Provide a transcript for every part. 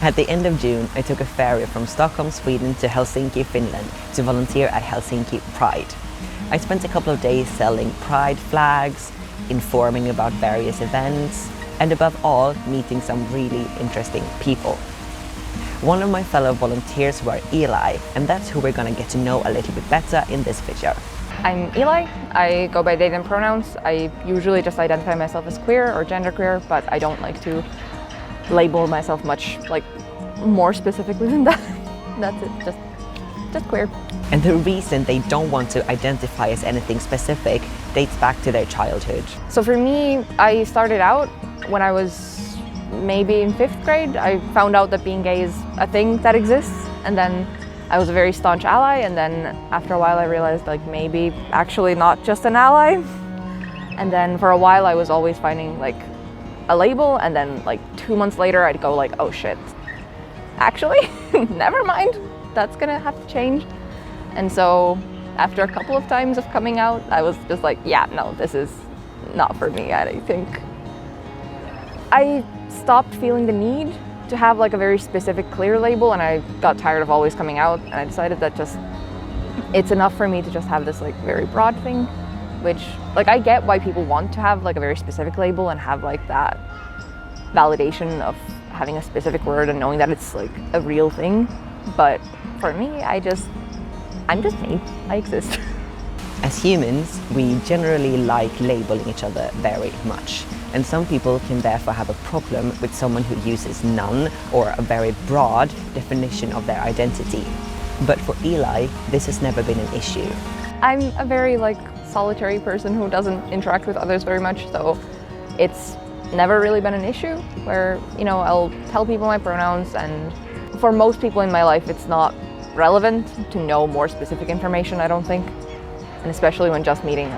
At the end of June, I took a ferry from Stockholm, Sweden to Helsinki, Finland to volunteer at Helsinki Pride. I spent a couple of days selling Pride flags, informing about various events, and above all, meeting some really interesting people. One of my fellow volunteers were Eli, and that's who we're gonna get to know a little bit better in this video. I'm Eli. I go by they them pronouns. I usually just identify myself as queer or genderqueer, but I don't like to label myself much more specifically than that. That's it, just queer. And the reason they don't want to identify as anything specific dates back to their childhood. So for me, I started out when I was maybe in 5th grade. I found out that being gay is a thing that exists, and then I was a very staunch ally, and then after a while I realized maybe actually not just an ally. And then for a while I was always finding a label, and then 2 months later I'd go oh shit, actually never mind, that's gonna have to change. And so after a couple of times of coming out, I was just yeah, no, this is not for me. I think I stopped feeling the need to have a very specific clear label, and I got tired of always coming out, and I decided that it's enough for me to just have this very broad thing, which I get why people want to have a very specific label and have that validation of having a specific word and knowing that it's a real thing. But for me, I'm just me. I exist. As humans, we generally like labeling each other very much. And some people can therefore have a problem with someone who uses none or a very broad definition of their identity. But for Eli, this has never been an issue. I'm a very solitary person who doesn't interact with others very much, so it's never really been an issue where, I'll tell people my pronouns, and for most people in my life it's not relevant to know more specific information, I don't think. And especially when just meeting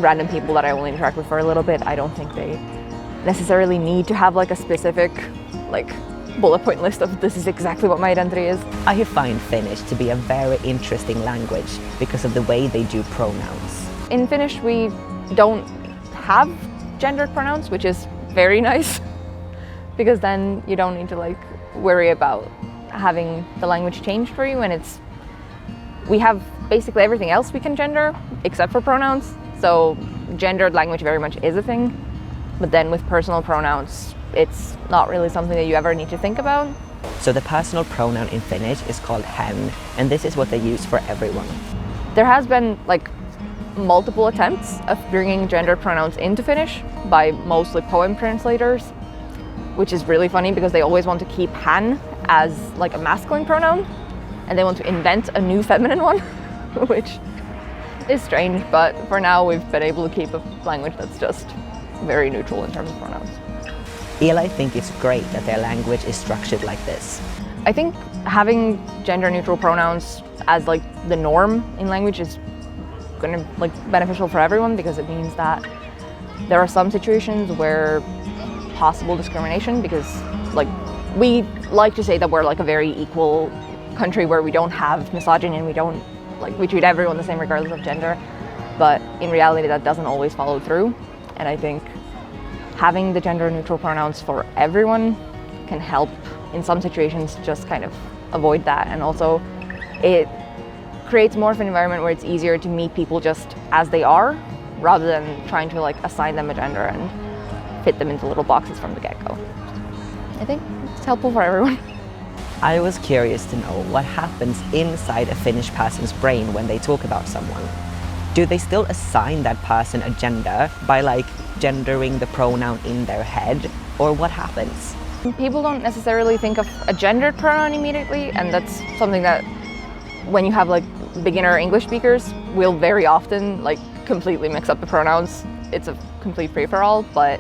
random people that I only interact with for a little bit, I don't think they necessarily need to have a specific bullet point list of this is exactly what my identity is. I find Finnish to be a very interesting language because of the way they do pronouns. In Finnish we don't have gendered pronouns, which is very nice because then you don't need to worry about having the language changed for you, and we have basically everything else we can gender except for pronouns. So gendered language very much is a thing, but then with personal pronouns, it's not really something that you ever need to think about. So the personal pronoun in Finnish is called hän, and this is what they use for everyone. There has been multiple attempts of bringing gendered pronouns into Finnish by mostly poem translators, which is really funny because they always want to keep hän as a masculine pronoun, and they want to invent a new feminine one, which is strange, but for now we've been able to keep a language that's just very neutral in terms of pronouns. Eli think it's great that their language is structured like this. I think having gender neutral pronouns as the norm in language is going to beneficial for everyone, because it means that there are some situations where possible discrimination, because we like to say that we're a very equal country where we don't have misogyny and we treat everyone the same regardless of gender, but in reality that doesn't always follow through. And I think having the gender neutral pronouns for everyone can help in some situations just kind of avoid that, and also it creates more of an environment where it's easier to meet people just as they are rather than trying to assign them a gender and fit them into little boxes from the get-go. I think it's helpful for everyone. I was curious to know what happens inside a Finnish person's brain when they talk about someone. Do they still assign that person a gender by gendering the pronoun in their head, or what happens? People don't necessarily think of a gendered pronoun immediately, and that's something that when you have beginner English speakers will very often completely mix up the pronouns. It's a complete free-for-all, but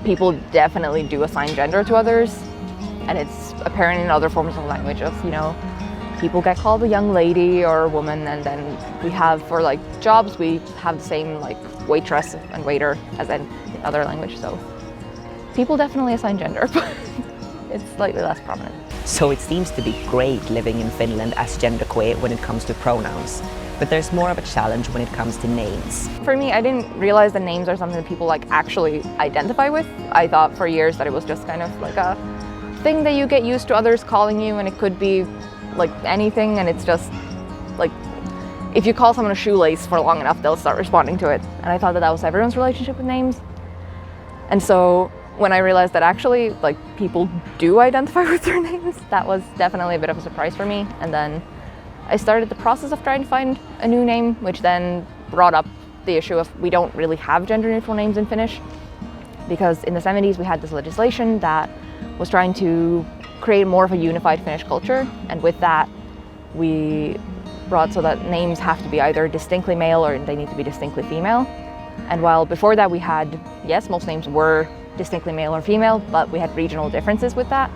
people definitely do assign gender to others, and it's apparent in other forms of language of, people get called a young lady or a woman, and then we have for jobs, we have the same waitress and waiter as in other language. So people definitely assign gender, but it's slightly less prominent. So it seems to be great living in Finland as genderqueer when it comes to pronouns. But there's more of a challenge when it comes to names. For me, I didn't realize that names are something that people actually identify with. I thought for years that it was just kind of a thing that you get used to others calling you, and it could be like anything, and it's just like if you call someone a shoelace for long enough, they'll start responding to it. And I thought that was everyone's relationship with names. And so when I realized that actually like people do identify with their names, that was definitely a bit of a surprise for me. And then I started the process of trying to find a new name, which then brought up the issue of we don't really have gender neutral names in Finnish, because in the 70s we had this legislation that was trying to create more of a unified Finnish culture, and with that we brought so that names have to be either distinctly male or they need to be distinctly female. And while before that we had, yes, most names were distinctly male or female, but we had regional differences with that.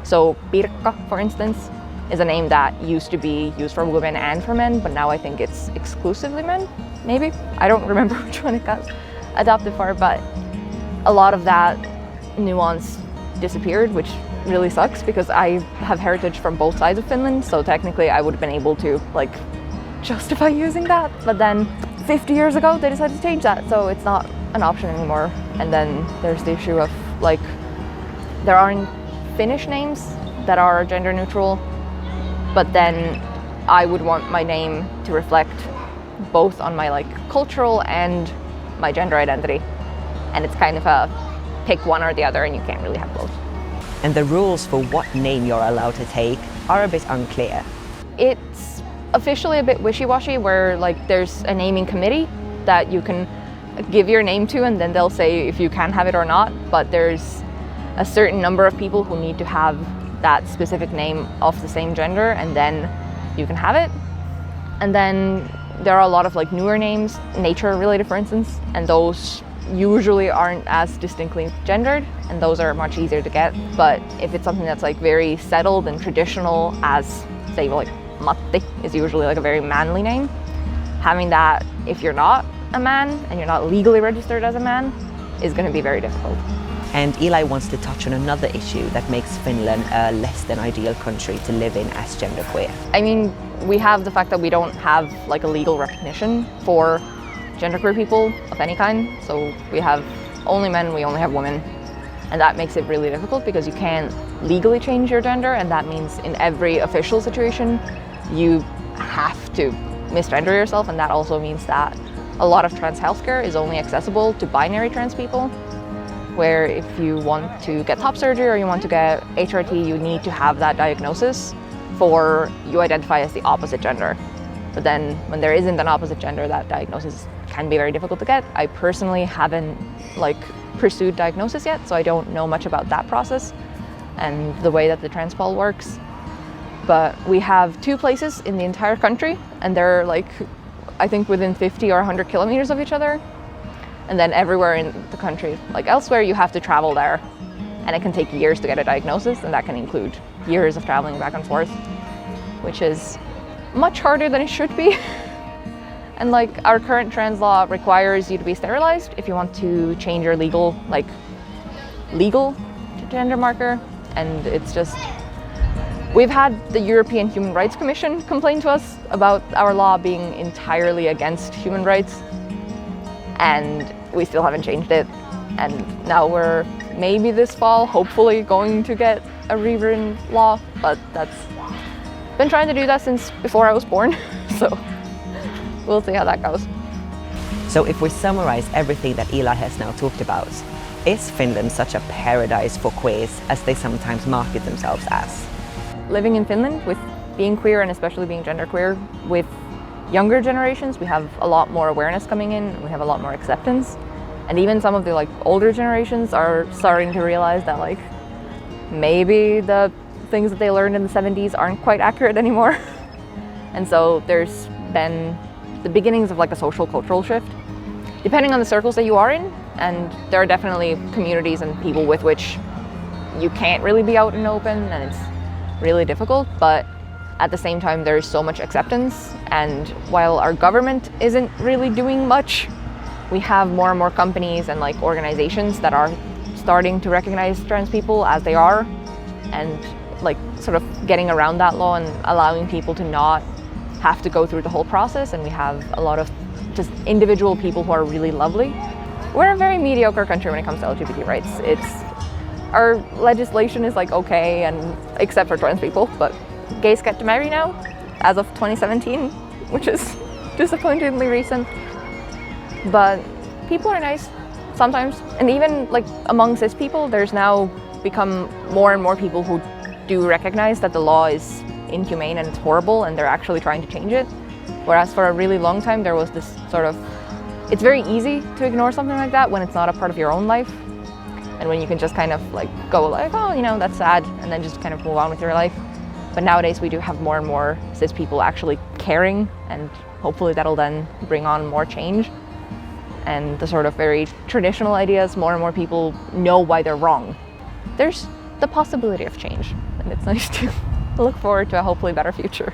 So Pirkka, for instance, is a name that used to be used for women and for men, but now I think it's exclusively men, maybe? I don't remember which one it got adopted for, but a lot of that nuance disappeared, which really sucks because I have heritage from both sides of Finland, so technically I would have been able to like justify using that, but then 50 years ago they decided to change that, so it's not an option anymore. And then there's the issue of like there aren't Finnish names that are gender neutral, but then I would want my name to reflect both on my like cultural and my gender identity, and it's kind of a pick one or the other, and you can't really have both. And the rules for what name you're allowed to take are a bit unclear. It's officially a bit wishy-washy, where like there's a naming committee that you can give your name to, and then they'll say if you can have it or not, but there's a certain number of people who need to have that specific name of the same gender, and then you can have it. And then there are a lot of like newer names, nature related for instance, and those usually aren't as distinctly gendered, and those are much easier to get. But if it's something that's like very settled and traditional, as say like Matti is usually like a very manly name, having that if you're not a man and you're not legally registered as a man is going to be very difficult. And Eli wants to touch on another issue that makes Finland a less than ideal country to live in as genderqueer. I mean, we have the fact that we don't have like a legal recognition for genderqueer people of any kind. So we have only men, we only have women. And that makes it really difficult because you can't legally change your gender, and that means in every official situation you have to misgender yourself, and that also means that a lot of trans healthcare is only accessible to binary trans people, where if you want to get top surgery or you want to get HRT, you need to have that diagnosis for you identify as the opposite gender. But then when there isn't an opposite gender, that diagnosis can be very difficult to get. I personally haven't pursued diagnosis yet, so I don't know much about that process and the way that the transpol works. But we have 2 places in the entire country, and they're I think within 50 or 100 kilometers of each other. And then everywhere in the country, like elsewhere, you have to travel there, and it can take years to get a diagnosis, and that can include years of traveling back and forth, which is much harder than it should be. And our current trans law requires you to be sterilized if you want to change your legal gender marker, and it's just, we've had the European Human Rights Commission complain to us about our law being entirely against human rights, and we still haven't changed it. And now we're maybe this fall hopefully going to get a rewritten law, but that's been trying to do that since before I was born. So we'll see how that goes. So if we summarize everything that Eli has now talked about, is Finland such a paradise for queers as they sometimes market themselves as? Living in Finland with being queer, and especially being genderqueer, with younger generations, we have a lot more awareness coming in, we have a lot more acceptance, and even some of the older generations are starting to realize that maybe the things that they learned in the 70s aren't quite accurate anymore. And so there's been the beginnings of a social cultural shift, depending on the circles that you are in, and there are definitely communities and people with which you can't really be out and open, and it's really difficult, but at the same time there's so much acceptance. And while our government isn't really doing much, we have more and more companies and organizations that are starting to recognize trans people as they are, and sort of getting around that law and allowing people to not have to go through the whole process. And we have a lot of just individual people who are really lovely. We're a very mediocre country when it comes to LGBT rights. It's our legislation is like okay, and except for trans people, but gays get to marry now as of 2017, which is disappointingly recent. But people are nice sometimes, and even like among cis people, there's now become more and more people who do recognize that the law is inhumane and it's horrible, and they're actually trying to change it. Whereas for a really long time there was this sort of, it's very easy to ignore something like that when it's not a part of your own life, and when you can just kind of like go like, oh, you know, that's sad, and then just kind of move on with your life. But nowadays we do have more and more cis people actually caring, and hopefully that'll then bring on more change. And the sort of very traditional ideas, more and more people know why they're wrong. There's the possibility of change, and it's nice to look forward to a hopefully better future.